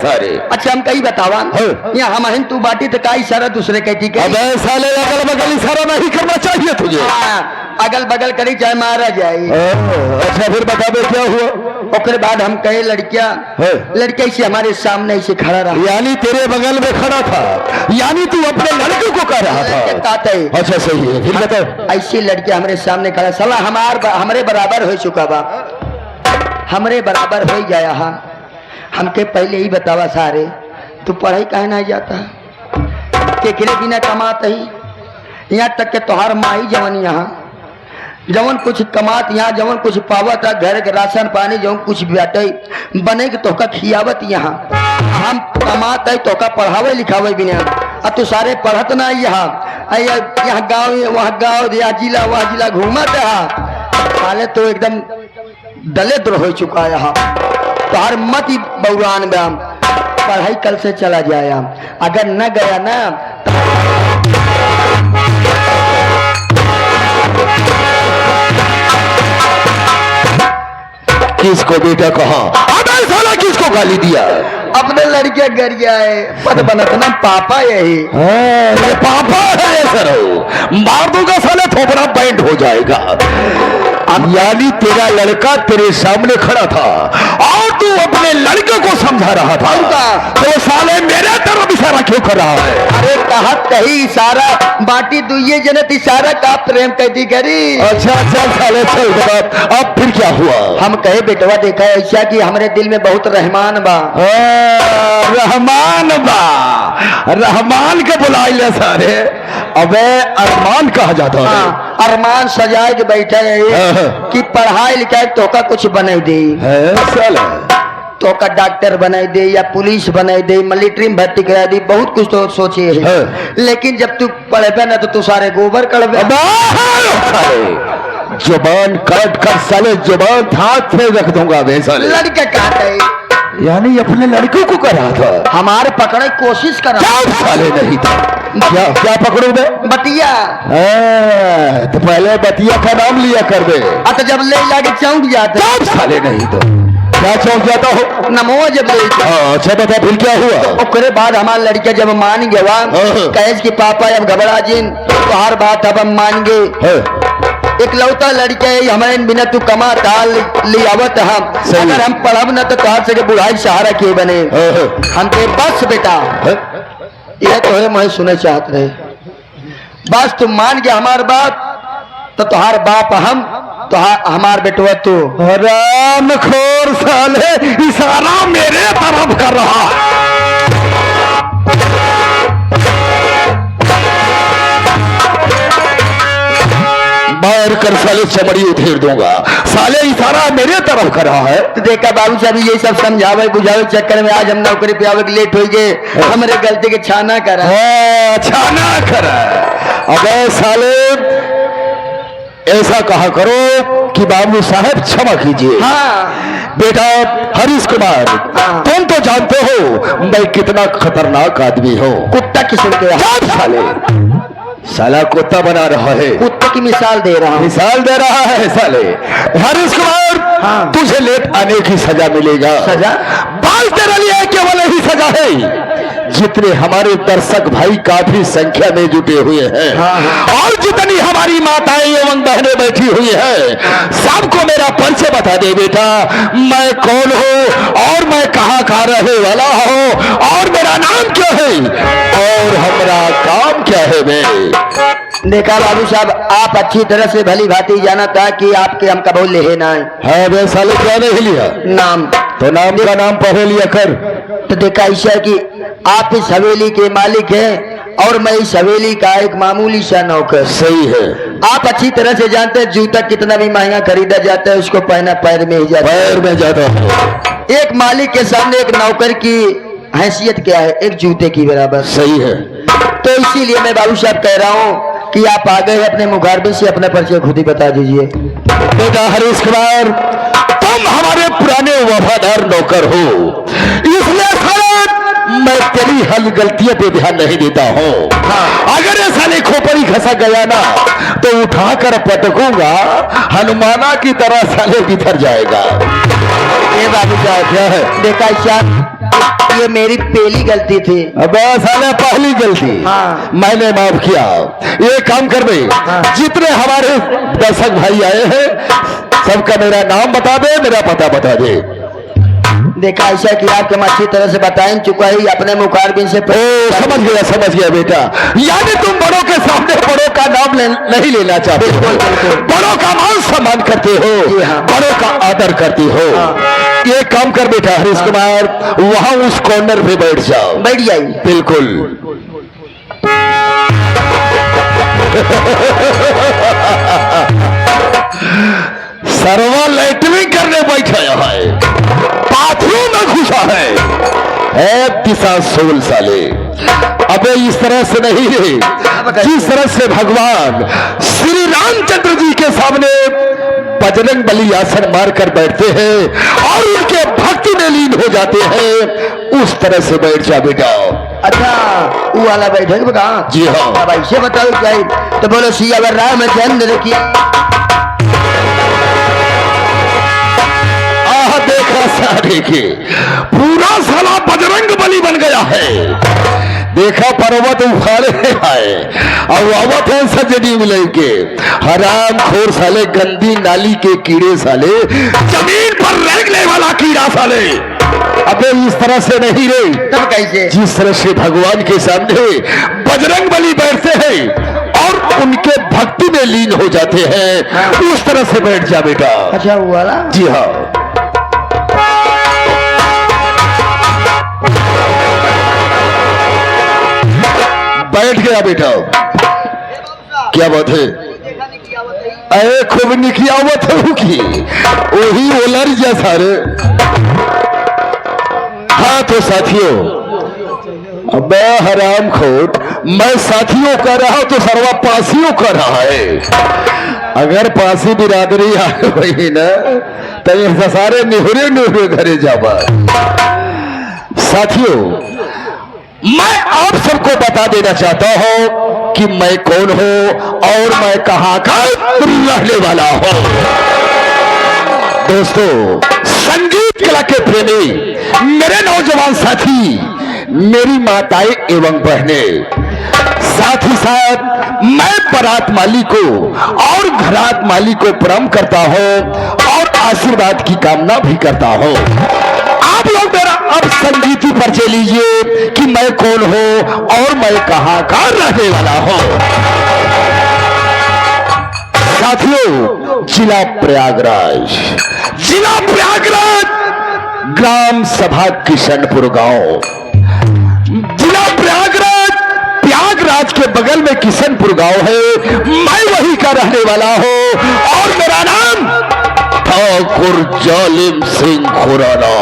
सारे। अच्छा हम कही बतावा यहाँ हम तू बाटी तो का इशारा दूसरे कहती के अबे साले अगल बगल इशारा नहीं करना चाहिए तुझे। अगल बगल करी चाहे मारा जाए। अच्छा फिर बता दे क्या हुआ। उसके बाद हम कहे लड़किया से हमारे सामने से खड़ा रहा, यानी तेरे बगल में खड़ा था, यानी तू अपने लड़के को कह रहा था। अच्छा सही है, फिर बताओ। ऐसी लड़कियां हमारे सामने खड़ा, साला हमारे बराबर हो चुका बा, हमरे बराबर हो गया। हमके पहले ही बतावा सारे तू पढ़ाई काहे ना जाता, केकरे बिना कमात ही, यहाँ तक के तोहार माई जवन यहाँ जवन कुछ कमात, यहाँ जवन कुछ पावत है, घर के राशन पानी जवन कुछ बाटे बने के तोका खियावत, यहाँ हम कमात है तोका पढ़ावे लिखावे बिना, और तू सारे पढ़त ना यहाँ गाँव वहाँ गाँव या जिला वहाँ जिला घूमत है। साले तो एकदम दलिद्र हो चुका है यहाँ, तोहार मत ही बउरान ब्याम, पढ़ाई कल से चला जाया, अगर न गया ना किसको बेटा कहा, अबे साला किसको गाली दिया। अपने लड़के घर गया है, पद बनत ना पापा यही पापा है सर, मार दूंगा साले थोपड़ा बैंड हो जाएगा। यानी तेरा लड़का तेरे सामने खड़ा था और तू अपने लड़के को समझा रहा था, तो साले मेरे तरफ इशारा क्यों कर रहा है। अरे कहा कही इशारा बाटी दुइये जनत इशारा का प्रेम कैदी करी। अच्छा साले चल बात, अब फिर क्या हुआ। हम कहे बेटवा देखा ऐसा कि हमारे दिल में बहुत रहमान बा। रहमान बा, रहमान के बुलाइले सारे, अबे अरमान कहा जाता है। अरमान सजाए के बैठे कि पढ़ाई लिखाई तो का कुछ बना दे, तो का डॉक्टर बना दे या पुलिस बना दे, मिलिट्री में भर्ती करा दी, बहुत कुछ तो सोचे है। लेकिन जब तू पढ़े ना तो तू सारे गोबर कड़बे। जुबान काट कर साले जुबान हाथ में रख दूंगा वे साले। लड़का काटे यानी अपने लड़के को कर रहा था, हमारे पकड़े कोशिश कर रहा साले नहीं था। क्या पकड़ो बे बतिया, तो पहले बतिया का नाम लिया कर दे। तो जब ले जाके चौंक जाते साले नहीं तो क्या चौंक जाता हो। नमो जब ले अच्छा बता फिर क्या हुआ। उसके बाद हमारा लड़का जब मान गया कहे कि पापा अब घबरा जिन तो हर बात अब हम मान गए, एक लौता लड़के हमारे बिना तू कमा ताल लियावत, हम अगर हम पढ़ब न तो तोहर से बुढ़ाई सहारा के बने। हम के बस बेटा यह तो है मैं सुने चाहत रहे, बस तुम मान गया हमार बात तो तुहार बाप हम तो हमार बेटवा तू। राम खोर साले इशारा मेरे तरफ कर रहा है। बाहर कर साले चमड़ी उधेड़ दूंगा, साले इशारा मेरे तरफ कर रहा है। तो देखा बाबू साहब ये सब समझावे बुझावे चक्कर में आज हम नौकरी पे आवे लेट हो गए, हमारे गलती के छाना करा। छाना करा। अबे साले ऐसा कहा करो कि बाबू साहब क्षमा कीजिए। बेटा हरीश कुमार, तुम तो जानते हो मैं कितना खतरनाक आदमी हूँ। कुत्ता किस्म के साले, साला कुत्ता बना रहा है, कुत्ते की मिसाल दे रहा हूँ, मिसाल दे रहा है साले। हरीश कुमार तुझे लेट आने की सजा मिलेगा। सजा बाल तेरे लिए केवल ही सजा है। जितने हमारे दर्शक भाई काफी संख्या में जुटे हुए हैं और जितनी हमारी माताएं एवं बहनें बैठी हुई हैं, सबको मेरा परिचय बता दे बेटा, मैं कौन हूँ और मैं कहाँ का रहने वाला हूँ और मेरा नाम क्या है और हमारा काम क्या है। मैं देखा बाबू साहब आप अच्छी तरह से भली भांति जाना था कि आपके हम कबूल ले ना है। वे साले क्या नहीं लिया नाम, तो नाम का नाम पढ़े लिया कर। तो देखा ऐसा है कि आप इस हवेली के मालिक हैं और मैं इस हवेली का एक मामूली सा नौकर। सही है। आप अच्छी तरह से जानते हैं जूता कितना भी महंगा खरीदा जाता है उसको पहना पैर में ही जाता है। पैर में जाता है। एक मालिक के सामने एक नौकर की हैसियत क्या है, एक जूते की बराबर। सही है। तो इसीलिए मैं बाबू साहब कह रहा हूँ कि आप आ गए अपने मुखारबे से अपना परिचय खुद ही बता दीजिए। बेटा हरीश कुमार, तुम हमारे पुराने वफादार नौकर हो, इसलिए मैं तेरी हल गलतियों पे ध्यान नहीं देता हूँ। अगर ये साले खोपड़ी खसा गया ना तो उठाकर पटकूंगा, हनुमाना की तरह साले बिखर जाएगा। ये बाबू साहब क्या है? देखा ये मेरी पहली गलती थी। अबे साले पहली गलती हाँ। मैंने माफ किया। ये काम कर दे, हाँ। जितने हमारे दर्शक भाई आए हैं सबका मेरा नाम बता दे, मेरा पता बता दे। देखा ऐसा कि आपके अच्छी तरह से बताएं चुका ही अपने मुखारबिन से ओ समझ गया बेटा। यानी तुम बड़ों के सामने बड़ों का नाम नहीं लेना चाहते हो, बड़ों का मान सम्मान करते हो, हाँ। बड़ों का आदर करते हो। ये काम कर बेटा हरीश कुमार, वहां उस कॉर्नर पे बैठ जाओ। बैठ जाइए। बिल्कुल। सर्वा लेटरिंग करने बैठा है, बाथरूम में घुसा है। पिसा सोल साले। अबे इस तरह से नहीं है, जिस तरह से भगवान श्री रामचंद्र जी के सामने बजरंग बली आसन मारकर बैठते हैं और उनके भक्ति में लीन हो जाते हैं, उस तरह से बैठ जा बेटा। अच्छा वो वाला बैठे बता। जी हाँ। अब ऐसे बताओ क्या तो बोलो सियावर रामचंद्र की। देखा सारे के पूरा साला बजरंग बली बन गया है। देखा पर्वत उखाड़े आए और आवत है सजनी मिले के हराम खोर साले, गंदी नाली के कीड़े साले, जमीन पर रेंगने वाला कीड़ा साले। अबे इस तरह से नहीं रे, तब कैसे? जिस तरह से भगवान के सामने बजरंग बली बैठते हैं और उनके भक्ति में लीन हो जाते हैं, उस तरह से बैठ जा बेटा। अच्छा वो वाला? जी हाँ। बैठ गया बेटा। क्या बात है? अरे खूब निकियावत है की वही ओलर जैसा रे। हाँ तो साथियों, अबे हराम खोट, मैं साथियों कर रहा हूं तो सर्वा पासियों कर रहा है। अगर पासी बिरादरी आए वही ना तो ये सारे निहुरे निहुरे घरे जावा। साथियों, मैं आप सबको बता देना चाहता हूं कि मैं कौन हूं और मैं कहां का रहने वाला हूं। दोस्तों, संगीत कला के प्रेमी मेरे नौजवान साथी, मेरी माताएं एवं बहनें, साथ ही साथ मैं बारात माली को और घरात माली को प्रणाम करता हूं और आशीर्वाद की कामना भी करता हूं। आप लोग मेरा अब संगीत पर चल लीजिए कि मैं कौन हूं और मैं कहां का रहने वाला हूं। साथियों, जिला प्रयागराज, ग्राम सभा किशनपुर गांव, जिला प्रयागराज के बगल में किशनपुर गांव है। मैं वही का रहने वाला हूं और मेरा नाम ठाकुर जालिम सिंह खुराना।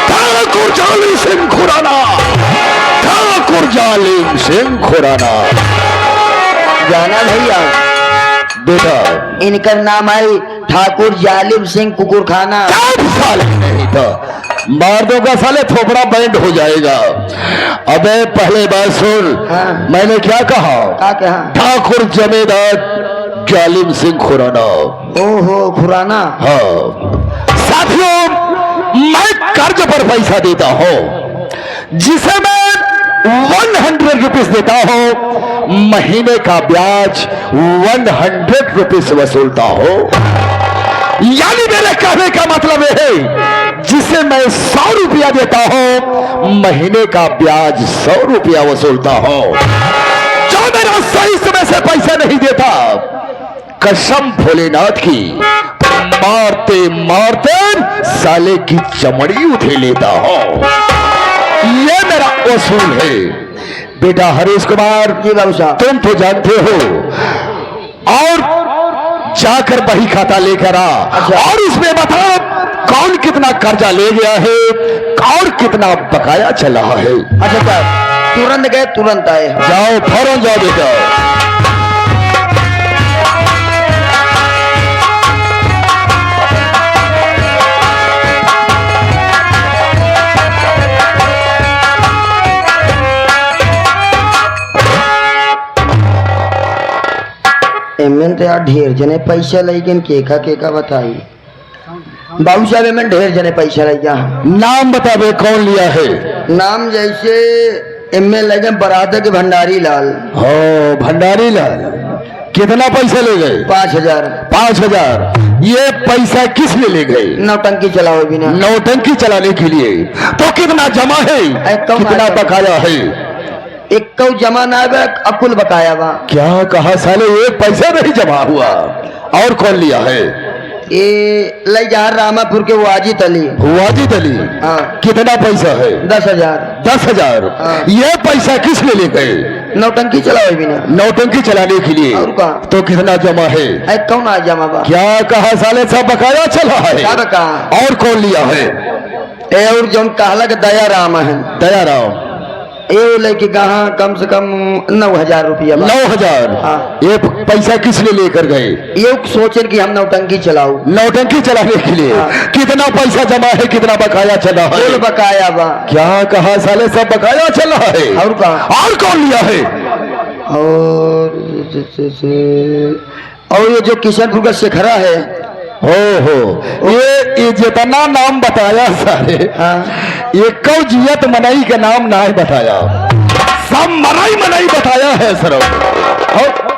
ठाकुर जालिम सिंह खुराना, ठाकुर जालिम सिंह खुराना। जाना भैया बेटा, इनका नाम है ठाकुर जालिम सिंह कुकुर खाना। साले नहीं था, मर्दों का साले थोपड़ा बैंड हो जाएगा। अबे पहले बात सुन। हाँ। मैंने क्या कहा? क्या कहा? ठाकुर जमींदार जालिम सिंह खुराना। ओहो खुराना। हाँ साथियों, मैं कर्ज पर पैसा देता हूं जिसे मैं 100 रुपीज देता हूं, महीने का ब्याज 100 रुपीज वसूलता हूं। यानी मेरे कहने का मतलब है जिसे मैं 100 रुपया देता हूं, महीने का ब्याज 100 रुपया वसूलता हूं। जो मेरा सही समय से पैसा नहीं देता, कसम भोलेनाथ की, मारते मारते साले की चमड़ी उठे लेता हूं। ये मेरा वसूल है। बेटा हरीश कुमार जी बाबू साहब। तुम तो जानते हो, और जाकर बही खाता लेकर आ। अच्छा। और इसमें बता कौन कितना कर्जा ले गया है और कितना बकाया चल रहा है। अच्छा सर, तुरंत गए तुरंत आए। जाओ फौरन जाओ बेटा। एमन तो यार ढेर जने पैसा लेकिन केका केका बताई। बाबू साहब में ढेर जने पैसा लग गया। नाम बतावे कौन लिया है? नाम जैसे एमए लगे बरादर के भंडारी लाल। हो भंडारी लाल। कितना पैसा ले गए? 5000। 5000। ये पैसा किस लिए ले गए? नौटंकी चलाओ बिना। नौटंकी चलाने के लिए। तो कितना जमा है? कितना बकाया है? एक जमा ना अकुल बकाया बा। क्या कहा साले, एक पैसा नहीं जमा हुआ। और कौन लिया है? ये ले जा रामापुर के वाजिद अली। वाजिद अली। हाँ। कितना पैसा है? 10,000। 10,000। ये पैसा किस लिए ले गए? नौटंकी चलाओ बिना। नौटंकी चलाने के लिए। और का? तो कितना जमा है? कौन आ जमा बा? क्या कहा साले, सब बकाया चला है। क्या बकाया? और कौन लिया है? और जो कहला के दया राम है। दया राम। ये लेके कहा कम से कम 9,000 रुपया। 9,000। हाँ। ये पैसा किस लिए लेकर गए? ये सोचे कि हम नौटंकी चलाओ। नौटंकी चलाने के लिए। हाँ। कितना पैसा जमा है, कितना बकाया चला है? कुल बकाया बा। क्या कहा साले, सब बकाया चला है। और का? और कौन लिया है? और ये जो किशनपुर का शेखरा है। हो ये जितना नाम बताया सारे। हाँ। एक जियत मनई का नाम नहीं बताया, सब मनई बताया है सर।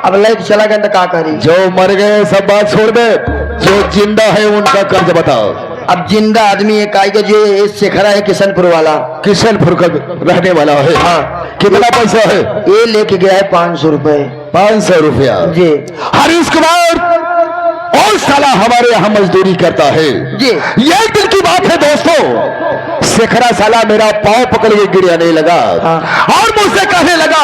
अब लाइट चला गया तो क्या करी? जो मर गए सब बात छोड़ दे, जो जिंदा है उनका कर्ज बताओ। अब जिंदा आदमी एक आएगा जो ये शेखरा है किशनपुर वाला। किशनपुर का रहने वाला है। हाँ। कितना पैसा है? ये लेके गया है 500 रुपए। 500 रुपया जी। हरीश कुमार और साला हमारे यहाँ मजदूरी करता है जी। ये एक दिन की बात है दोस्तों, शेखरा साला मेरा पांव पकड़ के गिराने लगा। हाँ। और मुझसे कहने लगा,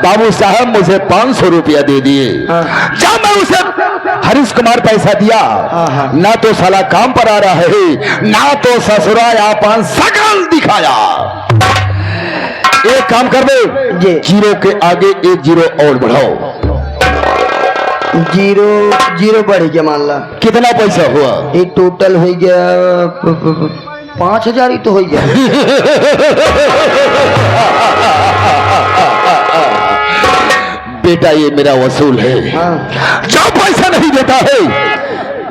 बाबू साहब मुझे 500 रुपया दे दिए। हाँ। जब मैं उसे हरीश कुमार पैसा दिया, हाँ। ना तो साला काम पर आ रहा है, ना तो ससुराल आपन सकल दिखाया। एक काम कर दे जी। जीरो के आगे एक जीरो और बढ़ाओ। जीरो बढ़ गया मान ला। कितना पैसा हुआ? ये टोटल हो गया 5,000 ही तो हो गया। बेटा ये मेरा वसूल है। हाँ। जो पैसा नहीं देता है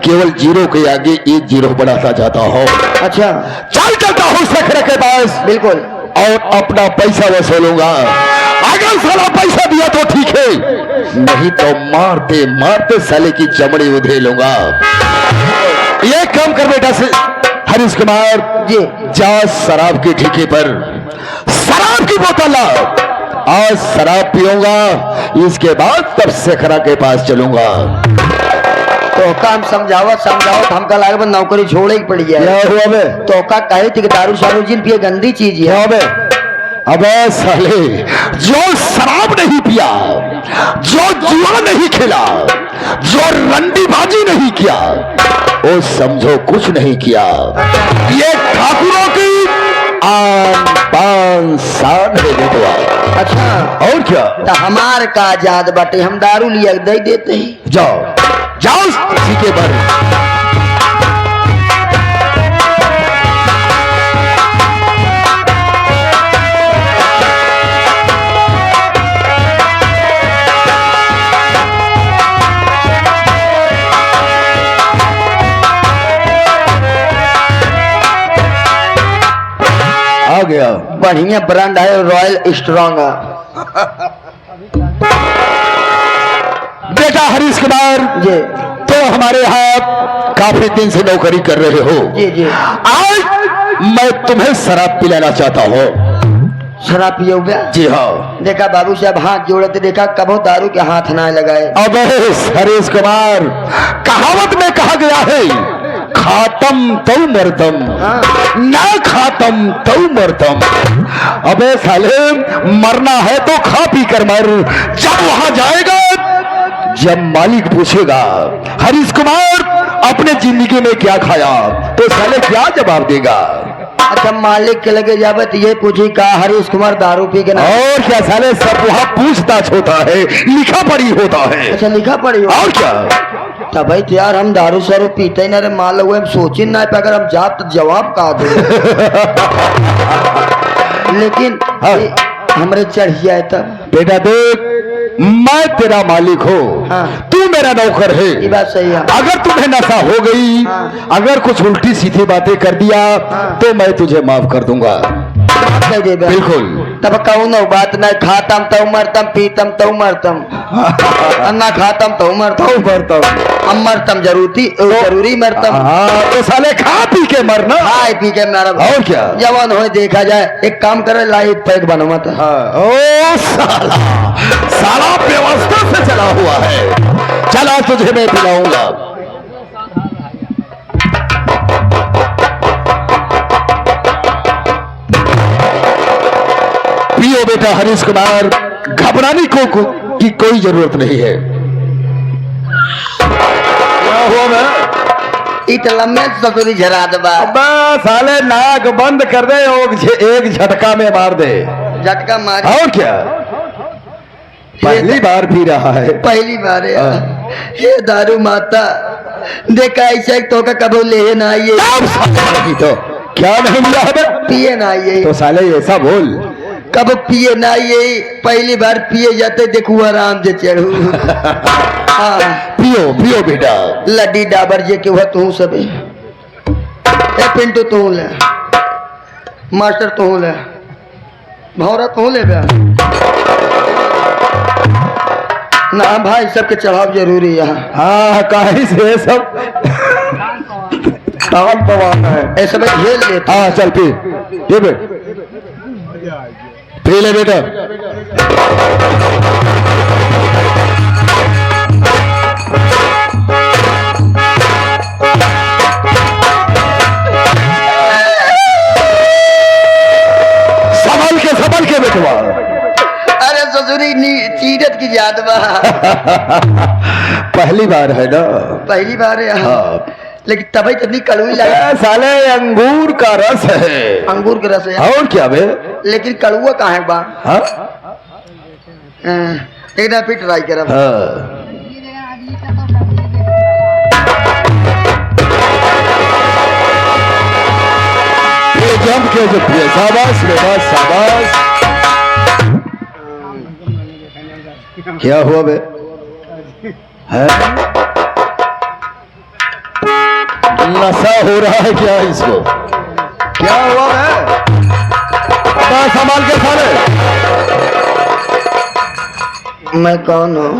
केवल जीरो के आगे एक जीरो बढ़ाता जाता हो। अच्छा। चल चलता हूँ शेखर के पास, बिल्कुल। और अपना पैसा वसूलूंगा। अगर साला पैसा दिया तो ठीक है, नहीं तो मारते मारते साले की चमड़ी उधेलूंगा। ये काम कर बेटा से हरीश कुमार जी। जा शराब के ठेके पर शराब की बोतल ला। आज शराब पीऊंगा, इसके बाद तब शेखरा के पास चलूंगा। तो काम समझावत हमका लागे नौकरी छोड़े ही पड़ गया। क्या हुआ बे? तो का कहे थी कि दारू शारू जिन पिए गंदी चीज है। क्या बे? अबे साले, जो शराब नहीं पिया, जो जुआ नहीं खेला, जो रंडीबाजी नहीं किया, वो समझो कुछ नहीं किया। ये ठाकुरों की आन बान शान है बेटवा। अच्छा। और क्या? तो हमार का जाद बाटे, हम दारू लिया दे देते ही। जाओ जाओ किसी के बारे। आ गया। बढ़िया ब्रांड है, रॉयल स्ट्रॉन्ग। बेटा हरीश कुमार जी। तो हमारे यहाँ काफी दिन से नौकरी कर रहे हो। जी जी। आज मैं तुम्हें शराब पिलाना चाहता हूँ। शराब पियोगे? जी हाँ। देखा बाबू साहब हाथ जोड़ते देखा, कबो दारू के हाथ ना लगाए। अब हरीश कुमार, कहावत में कहा गया है, खातम तो मरतम, ना खातम तो मरतम। अबे साले, मरना है तो खा पी कर मर। जब वहां जाएगा, जब मालिक पूछेगा हरीश कुमार अपने जिंदगी में क्या खाया, तो साले क्या जवाब देगा? अच्छा, मालिक के लगे जावे तो ये पूछी का हरीश कुमार दारू पी के ना। और क्या साले, सब वहां पूछताछ होता है, लिखा पढ़ी होता है। अच्छा, लिखा पड़ी हो। और क्या? तब भाई यार हम दारू सारू पीते ही ना रे, मान लो हम सोची ना पे, अगर हम जाप तो जवाब का दे। लेकिन हाँ। हमरे चढ़ जाए तब। बेटा देख, मैं तेरा मालिक हूँ, हाँ। तू मेरा नौकर ये है। बात सही है। अगर तुम्हें नशा हो गई, हाँ। अगर कुछ उल्टी सीधी बातें कर दिया, हाँ। तो मैं तुझे माफ कर दूंगा। माफ कर दे बे। बिल्कुल। तब कहूँ बात नहीं, खातम तो मरतम, पीतम तो मरतम, अन्ना खातम तो मरतम, हम मरतम जरूरी मरतम। हाँ, तो साले खा पी के मरना। खाए पी के मरब। और क्या? जवान हो देखा जाए, एक काम करे, लाइट पैक बनो मत। हाँ। ओ साला, साला व्यवस्था से चला हुआ है। चला तुझे मैं पिलाऊंगा। पियो बेटा हरीश कुमार, घबराने की कोई जरूरत नहीं है। क्या हुआ मैं? इत लम्बे ससुरी झरा दबा, बस साले नाक बंद कर दे और एक झटका में मार दे। झटका मार। और क्या? पहली बार पी रहा है। पहली बार है। ये दारू माता देखा ऐसे तो का कबो ले ना आइए, तो क्या नहीं मिला है? पिए ना आइए, तो साले ऐसा बोल, कब पिए ना आइए। पहली बार पिए जाते देखू आराम से चढ़ू। हाँ, पियो पियो बेटा। लड्डी डाबर जे के हुआ तू सब। ए पिंटू तू ले, मास्टर तू ले, भौरा तू ले बे। ना भाई सबके चढ़ाव जरूरी है। हाँ, कहीं से सब तान पवाना है। ऐसे में झेल लेते। हाँ चल पी, ये बेट पी ले बेटा। संभल के बेटवा। अरे ससुरी चीरत की याद बा। पहली बार है ना? पहली बार है। हाँ। लेकिन तभी इतनी कड़वी लगी। साले अंगूर का रस है। अंगूर का रस है। और क्या बे? लेकिन कड़ुआ कहाँ है बा? हाँ? एक बार फिर ट्राई करा। हाँ। ये जम के जो पिए, शाबाश बेटा शाबाश। क्या हुआ बे? है? नशा हो रहा है क्या इसको? क्या हुआ है? संभाल के साले। मैं कौन हूँ?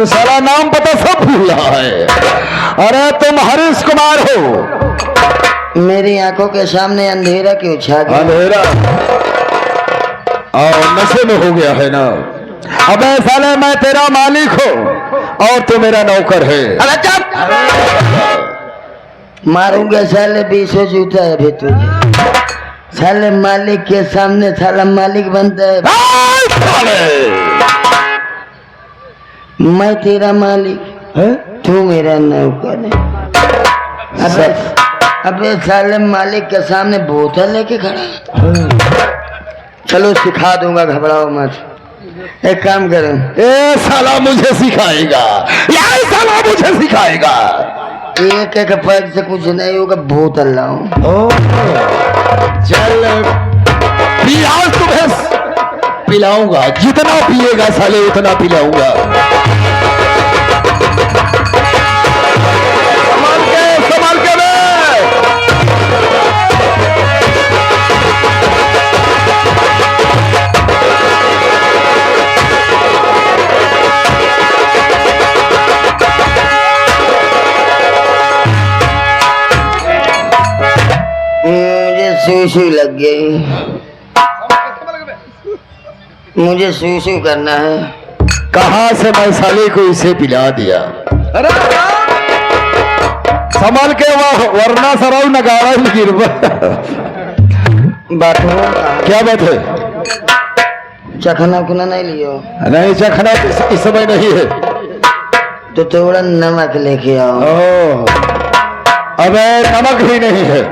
साला नाम पता सब भूल रहा है। अरे तुम हरीश कुमार हो। मेरी आंखों के सामने अंधेरा क्यों छा गया? अंधेरा और नशे में हो गया है ना? अबे साले मैं तेरा मालिक हूँ और तू मेरा नौकर है। अरे चुप! मारूंगा साले, 20 जूता है अभी तुझे। साले मालिक के सामने साला मालिक बनता है। मैं तेरा मालिक है, तू मेरा नौकर है। अबे साले मालिक के सामने बोतल लेके खड़ा। चलो सिखा दूंगा, घबराओ मत। एक काम करो। ए साला मुझे सिखाएगा, यार साला मुझे सिखाएगा। एक एक पैक से कुछ नहीं होगा, बोतल लाओ। चल आज तुम्हें पिलाऊंगा, जितना पिएगा साले उतना पिलाऊंगा। संभाल के मुझे सूसू लग गई, मुझे सूसू करना है। कहाँ से मैं साले को इसे पिला दिया? अरे संभाल के वरना सराउ नगाड़ा ही गिर। बात क्या बात है? चखना खुना नहीं लियो? नहीं चखना इस समय नहीं है। तो थोड़ा नमक लेके आओ। अबे नमक ही नहीं है,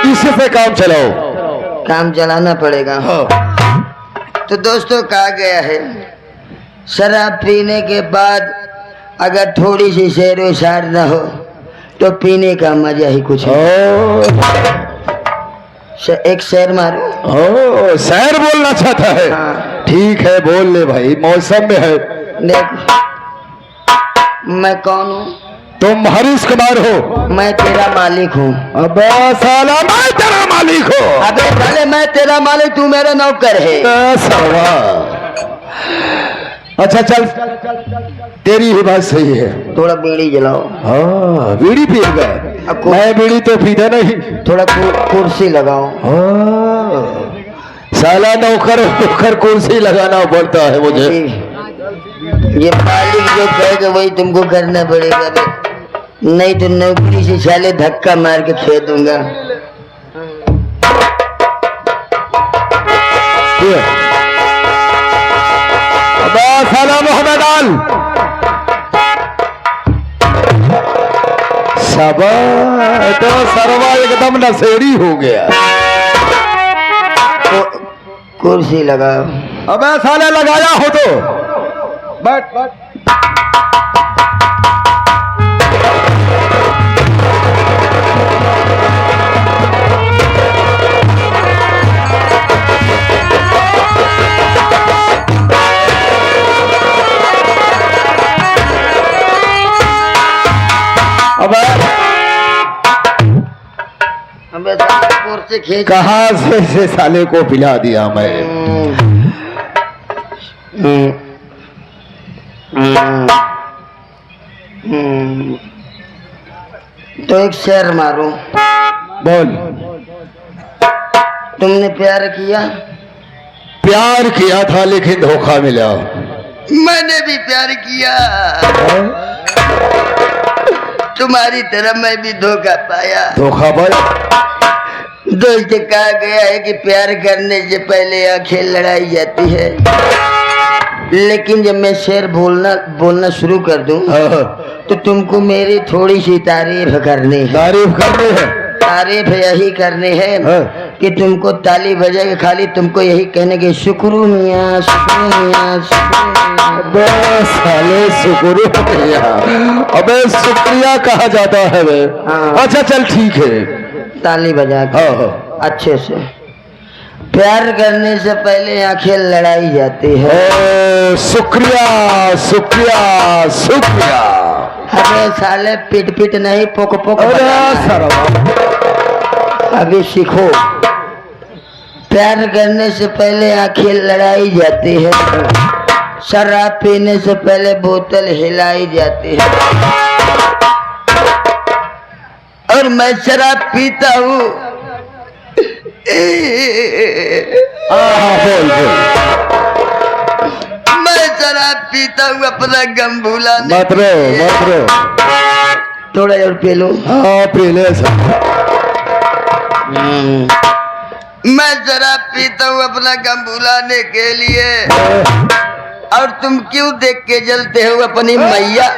इससे काम चलाओ। काम चलाना पड़ेगा। तो दोस्तों कहा गया है, शराब पीने के बाद अगर थोड़ी सी शेरो शार न हो तो पीने का मजा ही कुछ है। एक शेर मारो। ओ शहर बोलना चाहता है? हाँ। ठीक है बोल ले भाई, मौसम में है। देख, मैं कौन हूँ? तुम हरीश कुमार हो। मैं तेरा मालिक हूँ। अबे साला मैं तेरा मालिक हो। अबे साले मैं तेरा मालिक, तू मेरा नौकर है। अच्छा चल, तेरी ही बात सही है। थोड़ा बीड़ी जलाओ। हाँ बीड़ी पी गए, मैं बीड़ी तो पीता नहीं। थोड़ा कुर्सी लगाओ। हाँ साला नौकर होकर कुर्सी लगाना पड़ता है मुझे। ये मालिक जो कहेगा वही तुमको करना पड़ेगा, नहीं तो नौकरी से साले धक्का मार के खेद दूंगा। साला मोहम्मद डाल सबा तो सरवा एकदम नशेड़ी हो गया। कुर्सी लगाओ। अबे साले लगाया हो तो बैठ बैठ। कुर्सी खींच। कहाँ से साले को पिला दिया मैं। तो एक शेर मारो। बोल। तुमने प्यार किया? प्यार किया था लेकिन धोखा मिला। मैंने भी प्यार किया, तुम्हारी तरह मैं भी धोखा पाया। धोखा पाया? दोस्त कहा गया है कि प्यार करने से पहले आंखें लड़ाई जाती है, लेकिन जब मैं शेर बोलना शुरू कर दूं तो तुमको मेरी थोड़ी सी तारीफ करनी है। तारीफ करनी है? तारीफ यही करनी है कि तुमको ताली बजा के खाली तुमको यही कहने के शुक्रू मियां शुक्रिया शुक्रिया। साले शुक्रिया, अबे शुक्रिया कहा जाता है वे। अच्छा चल ठीक है, ताली बजा के अच्छे से। प्यार करने से पहले आंखें लड़ाई जाती है। शुक्रिया शुक्रिया शुक्रिया। अबे साले पिट पिट नहीं पोक पोक। अभी सीखो, प्यार करने से पहले आंखें लड़ाई जाती है, शराब पीने से पहले बोतल हिलाई जाती है, और मैं शराब पीता हूँ। बोल बोल। मैं शराब पीता हूँ अपना गम भुलाने। मत रो। थोड़ा और पी लो। हाँ पी ले। मैं शराब पीता हूँ अपना गम भुलाने के लिए, और तुम क्यों देख के जलते हो अपनी मैया?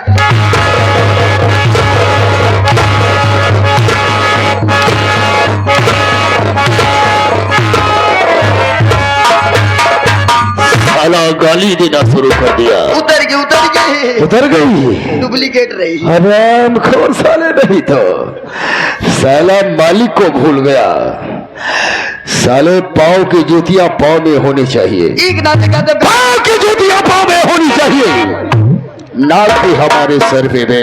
साला गाली देना शुरू कर दिया। उतर गई डुप्लीकेट रही। आराम खोर साले, नहीं तो साला मालिक को भूल गया। साले पाँव की जूतियां पाँव में होनी चाहिए। पाँव की जूतियां पाँव में होनी चाहिए, नाक भी हमारे सर पे दे।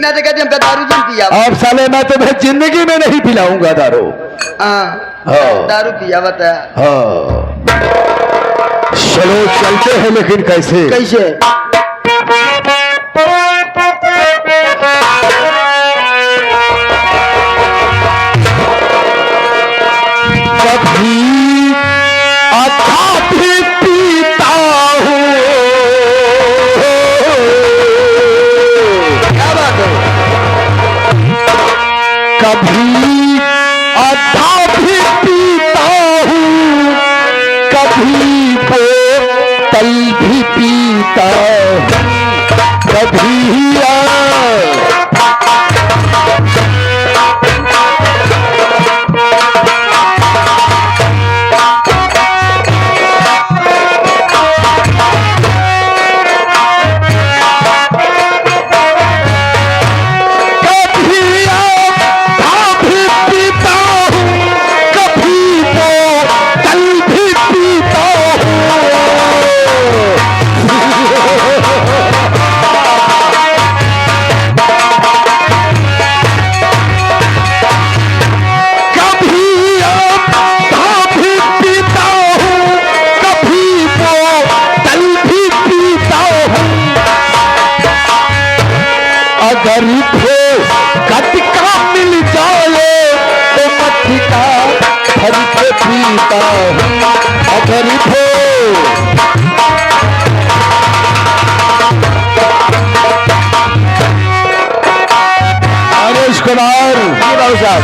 दारू जम पिया। अब साले मैं तुम्हें जिंदगी में नहीं पिलाऊंगा दारू। दारू पिया बता। चलो चलते हैं, लेकिन कैसे? कभी अच्छा भी पीता हूँ। क्या बात है? कभी अच्छा भी पीता हूँ, कभी बोतल भी पीता, कभी गरीब हो कटका मिल जाए तो मट्टी का भर के पीता हूँ। गरीब हो आदेश कुमार जी बाबू साहब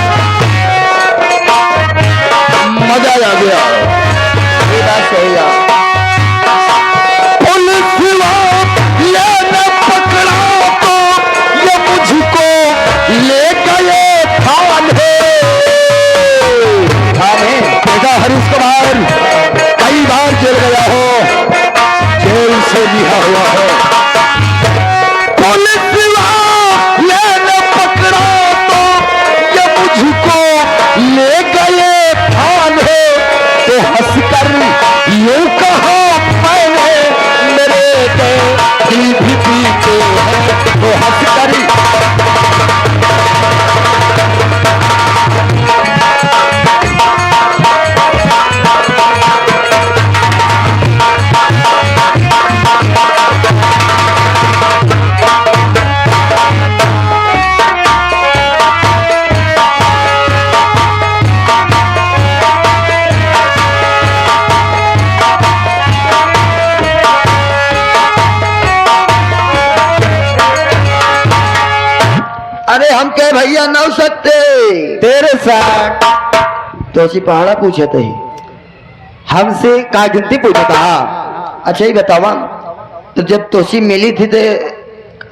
मजा आ गया। ये बात सही है। पुलिस ये न पकड़ा तो ये मुझको ले गए थाने। बेटा हरीश कुमार कई बार जेल गया हो, जेल से लिया हुआ है। पुलिस ये न पकड़ा तो ये मुझको ले गए थाने। तो हंसकर यूं कहा मैंने मेरे दिल भी पीते हैं। तो हंसकर अरे हम के भैया न सकते तेरे साथ तो सी पहाड़ा पूछे थे। हमसे का गिनती पूछा था। अच्छा ही बतावा, तो जब तोसी मिली थी तो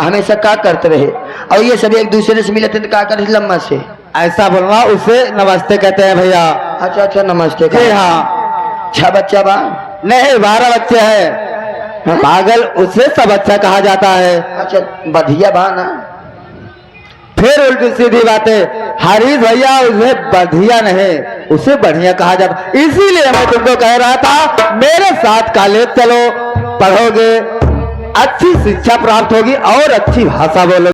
हमेशा क्या करते रहे, और ये सभी एक दूसरे से मिले थे तो क्या करते थे लम्बा से? ऐसा बोलना उसे नमस्ते कहते हैं भैया। अच्छा अच्छा नमस्ते। जी हाँ। 6 बच्चा बा? नहीं 12 बच्चे हैं। पागल उसे सब अच्छा कहा जाता है। अच्छा बढ़िया बा ना? फिर उल्टी सीधी बातें। हरीश भैया उसे बढ़िया नहीं उसे बढ़िया कहा जाता। इसीलिए मैं तुमको कह रहा था मेरे साथ कॉलेज चलो, पढ़ोगे, अच्छी शिक्षा प्राप्त होगी और अच्छी भाषा बोलोगे।